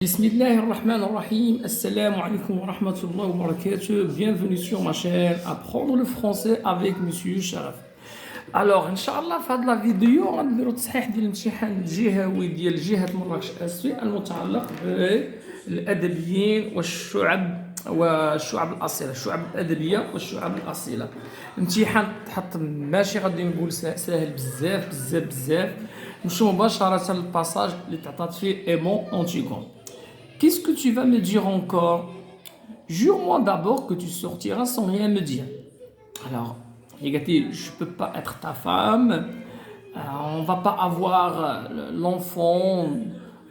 Bismillahirrahmanirrahim. Assalamu alaikum wa rahmatullahi wa barakatuh. Bienvenue sur ma chaîne Apprendre le français avec Monsieur Sharaf. Alors, Inch'Allah, في هذه la vidéo غنديرو تصحيح ديال الامتحان الجهوي ديال جهة مراكش اسي المتعلق بالأدبيين والشعب الأصيلة، الشعب الأدبية والشعب الأصيلة. الامتحان تحط ماشي غادي نقول ساهل بزاف بزاف بزاف. نمشيو مباشرة للباساج اللي تعطات فيه ايمون أنتيغون. Qu'est-ce que tu vas me dire encore? Jure-moi d'abord que tu sortiras sans rien me dire. Alors, je ne peux pas être ta femme, on ne va pas avoir l'enfant,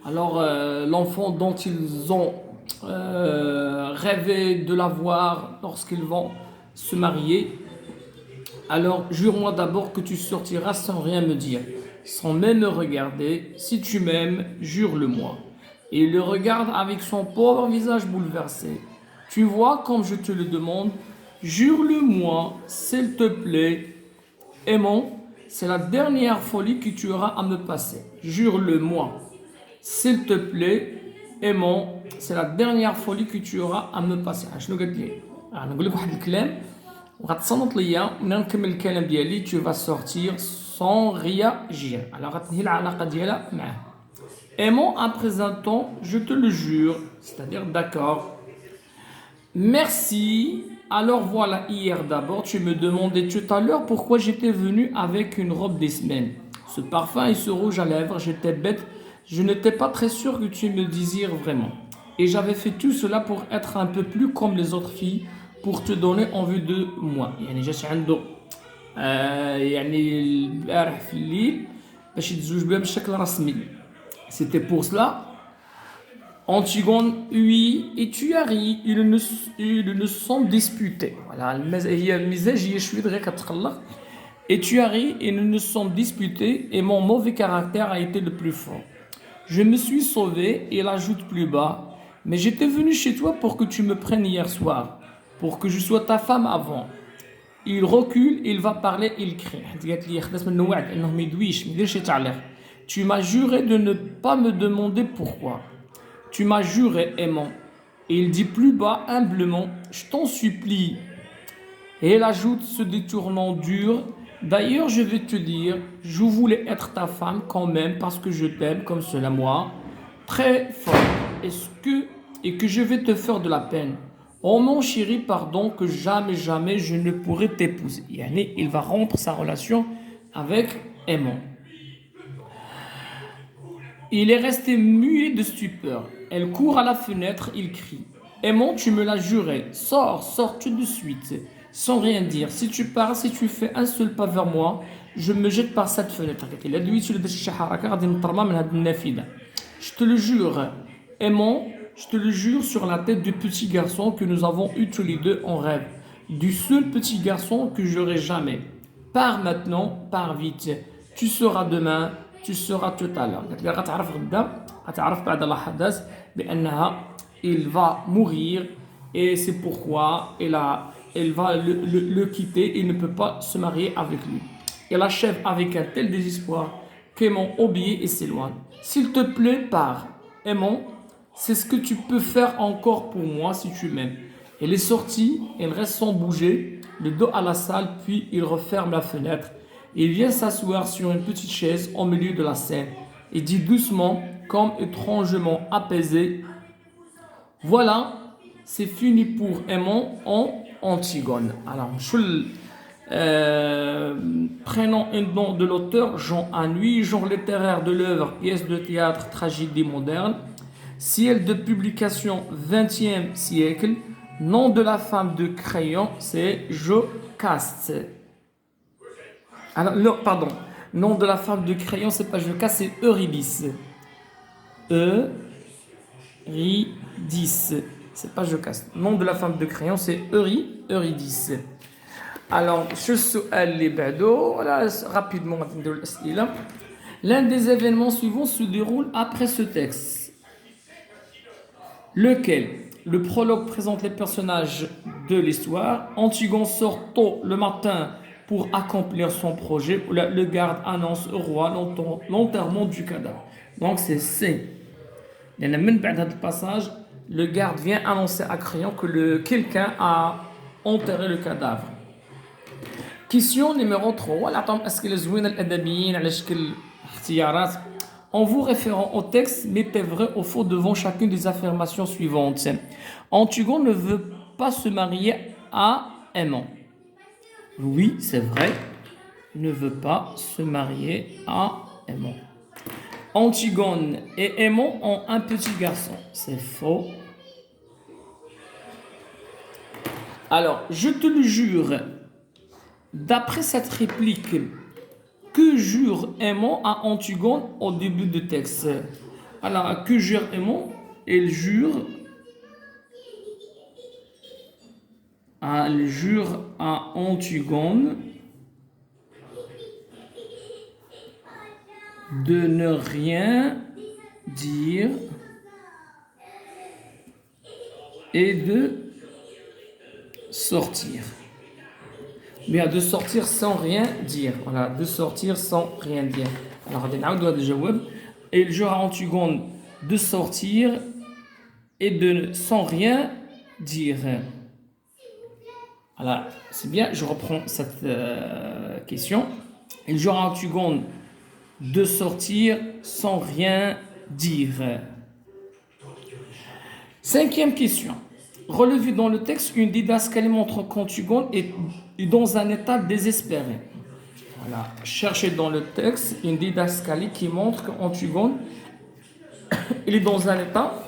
alors l'enfant dont ils ont rêvé de l'avoir lorsqu'ils vont se marier. Alors, jure-moi d'abord que tu sortiras sans rien me dire, sans même me regarder. Si tu m'aimes, jure-le-moi. Et il le regarde avec son pauvre visage bouleversé. Tu vois, comme je te le demande, jure-le-moi, s'il te plaît. Aimons, c'est la dernière folie que tu auras à me passer. Jure-le-moi, s'il te plaît. Aimons, c'est la dernière folie que tu auras à me passer. شنو قالت لي؟ نقول لك واحد الكلام وغتصنت ليا ومن نكمل الكلام ديالي tu vas sortir sans réagir. Alors غتنهي العلاقة ديالها معاه. Aimons à présent, je te le jure, c'est-à-dire d'accord. Merci. Alors voilà, hier d'abord, tu me demandais tout à l'heure pourquoi j'étais venu avec une robe des semaines. Ce parfum et ce rouge à lèvres, j'étais bête, je n'étais pas très sûr que tu me désires vraiment. Et j'avais fait tout cela pour être un peu plus comme les autres filles, pour te donner envie de moi. يعني جات عنده يعني البارح في الليل باش يتزوج بها بشكل رسمي. C'était pour cela. Antigone, oui, et tu as ri, ils ne sont disputés. Voilà, et tu as ri, et nous nous sommes disputés, et mon mauvais caractère a été le plus fort. Je me suis sauvé, et il ajoute plus bas, mais j'étais venu chez toi pour que tu me prennes hier soir, pour que je sois ta femme avant. Il recule, il va parler, il crie. Tu m'as juré de ne pas me demander pourquoi. Tu m'as juré, aimant. Et il dit plus bas, humblement, je t'en supplie. Et il ajoute, se détournant dur, d'ailleurs, je vais te dire, je voulais être ta femme quand même parce que je t'aime comme cela moi, très fort. Et que je vais te faire de la peine. Oh mon chéri, pardon, que jamais, jamais je ne pourrai t'épouser. Yani, il va rompre sa relation avec aimant. Il est resté muet de stupeur. Elle court à la fenêtre, il crie. Aimant, tu me l'as juré. Sors, sors tout de suite. Sans rien dire. Si tu pars, si tu fais un seul pas vers moi, je me jette par cette fenêtre. Je te le jure. Aimant, je te le jure sur la tête du petit garçon que nous avons eu tous les deux en rêve. Du seul petit garçon que j'aurai jamais. Pars maintenant, pars vite. Tu seras demain. Tu seras tout à l'heure. Il va mourir et c'est pourquoi elle va le quitter. Il ne peut pas se marier avec lui. Elle achève avec un tel désespoir qu'Aimant obéit et s'éloigne. S'il te plaît, pars. Aimant, c'est ce que tu peux faire encore pour moi si tu m'aimes. Elle est sortie, elle reste sans bouger, le dos à la salle, puis il referme la fenêtre. Il vient s'asseoir sur une petite chaise au milieu de la scène et dit doucement, comme étrangement apaisé, voilà, c'est fini pour Aimant en Antigone. Alors, prénom et nom de l'auteur, Jean Anouilh, genre littéraire de l'œuvre, pièce de théâtre, tragédie moderne, ciel de publication 20e siècle, nom de la femme de crayon, c'est Jocaste. Alors, non, pardon. Nom de la femme de crayon, c'est pas Jocaste, c'est Eurydice. Eurydice. C'est pas Jocaste. Nom de la femme de crayon, c'est Eurydice. Alors, ce su'al li ba'do, voilà, rapidement, l'un des événements suivants se déroule après ce texte. Lequel? Le prologue présente les personnages de l'histoire. Antigone sort tôt le matin pour accomplir son projet. Le garde annonce au roi l'enterrement du cadavre. Donc c'est C. من بعد هذا passage, le garde vient annoncer à crayon que quelqu'un a enterré le cadavre. Question numéro 3. En vous référant au texte, mettez vrai ou faux devant chacune des affirmations suivantes. Antigone ne veut pas se marier à Aimon. Oui, c'est vrai. Ne veut pas se marier à Aimon. Antigone et Aimon ont un petit garçon. C'est faux. Alors, je te le jure, d'après cette réplique, que jure Aimon à Antigone au début du texte? Alors, que jure Aimon? Elle jure à Antigone de ne rien dire et de sortir. Bien, de sortir sans rien dire. Voilà, de sortir sans rien dire. Alors, il jure à Antigone de sortir et de sans rien dire. Voilà, c'est bien, je reprends cette question. Il jure à Antigone de sortir sans rien dire. Cinquième question. Relevez dans le texte une didascalie montre qu'Antigone est dans un état désespéré. Voilà. Cherchez dans le texte une didascalie qui montre qu'Antigone il est dans un état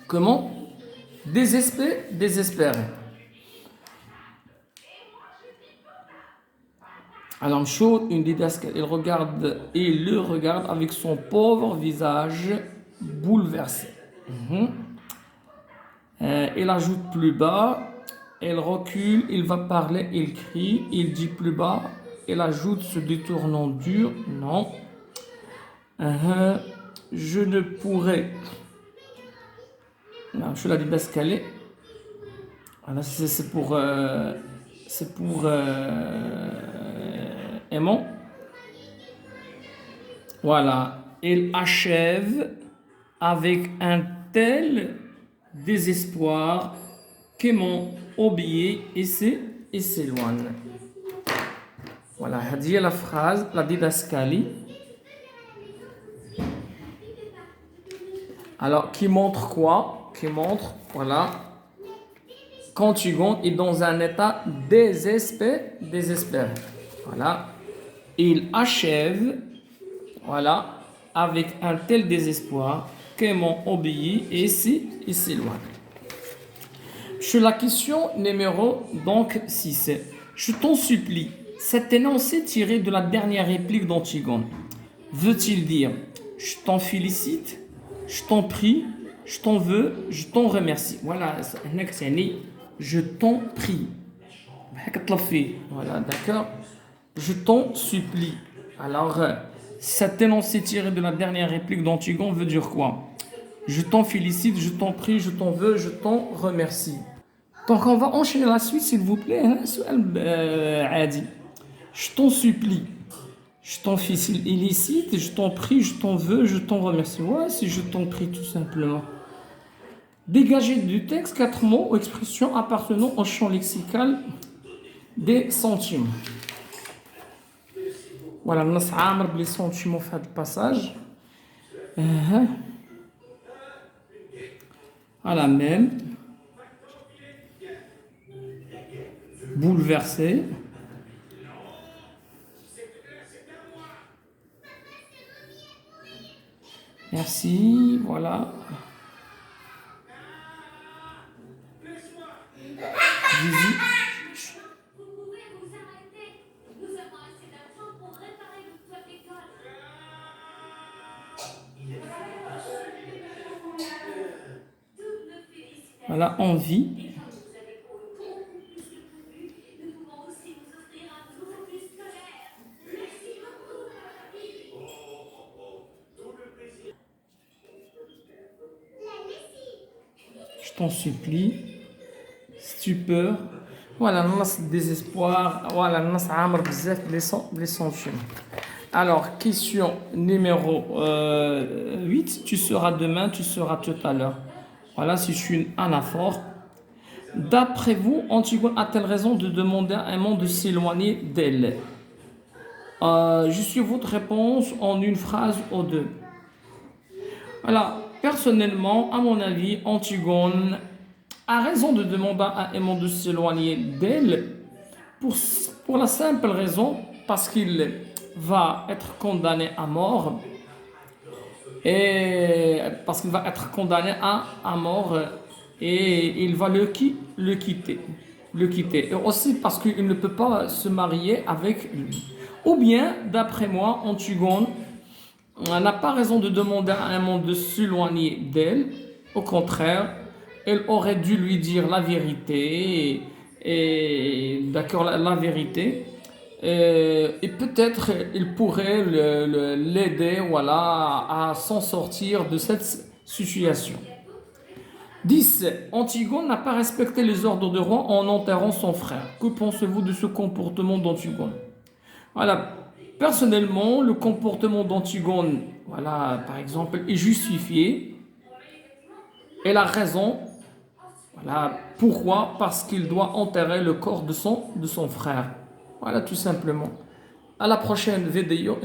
comment? Désespéré. Alors, chaud, une didascalie, il le regarde avec son pauvre visage bouleversé. Il ajoute plus bas, il recule, il va parler, il crie, il dit plus bas, il ajoute se détournant dur, non. Je ne pourrais. Non, je l'ai dit d'escalier. Voilà, c'est pour Aimon. Voilà, il achève avec un tel désespoir qu'Aimon obéit et s'éloigne. Voilà, هذه la phrase, la didascalie. Alors, qui montre quoi? Qui montre, voilà, qu'Antigone est dans un état désespéré. Voilà, il achève, voilà, avec un tel désespoir qu'Aimon obéit et s'éloigne. Sur la question numéro donc 6, je t'en supplie, cet énoncé tiré de la dernière réplique d'Antigone veut-il dire je t'en félicite, je t'en prie, je t'en veux, je t'en remercie? Voilà, je t'en prie. Voilà, d'accord? Je t'en supplie. Alors, cet énoncé tiré de la dernière réplique d'Antigone veut dire quoi? Je t'en félicite, je t'en prie, je t'en veux, je t'en remercie. Donc, on va enchaîner la suite, s'il vous plaît. Je t'en supplie. Je t'en félicite, je t'en prie, je t'en veux, je t'en remercie. Ouais, si je t'en prie, tout simplement. Dégagez du texte 4 mots ou expressions appartenant au champ lexical des sentiments. Voilà, nous avons les sentiments fait le passage. Voilà, même. Bouleversé. Merci, voilà. Visite. Vous pouvez vous arrêter. Nous avons assez d'argent pour réparer votre toit d'école. Toutes nos félicitations. Voilà, envie. Déjà, vous avez pour beaucoup plus que prévu. Nous pouvons aussi vous offrir un nouveau bus scolaire. Merci beaucoup. Je t'en supplie. Stupeur. Voilà, nous avons désespoir. Voilà, nous avons بزاف les sentiments. Alors, question numéro 8. Tu seras demain, tu seras tout à l'heure. Voilà, c'est une anaphore. D'après vous, Antigone a-t-elle raison de demander à un monde de s'éloigner d'elle? Je suis votre réponse en une phrase ou deux. Voilà, personnellement, à mon avis, Antigone a raison de demander à un monde de s'éloigner d'elle pour, pour la simple raison parce qu'il va être condamné à mort et parce qu'il va être condamné à mort et il va le quitter. Le quitter. Et aussi parce qu'il ne peut pas se marier avec lui. Ou bien, d'après moi, Antigone n'a pas raison de demander à un monde de s'éloigner d'elle. Au contraire, elle aurait dû lui dire la vérité. D'accord, la vérité. Et peut-être il pourrait l'aider, voilà, à s'en sortir de cette situation. 10. Antigone n'a pas respecté les ordres de roi en enterrant son frère. Que pensez-vous de ce comportement d'Antigone? Voilà. Personnellement, le comportement d'Antigone, voilà, par exemple, est justifié. Elle a raison. Voilà. Pourquoi? Parce qu'il doit enterrer le corps de son frère. Voilà, tout simplement. À la prochaine vidéo.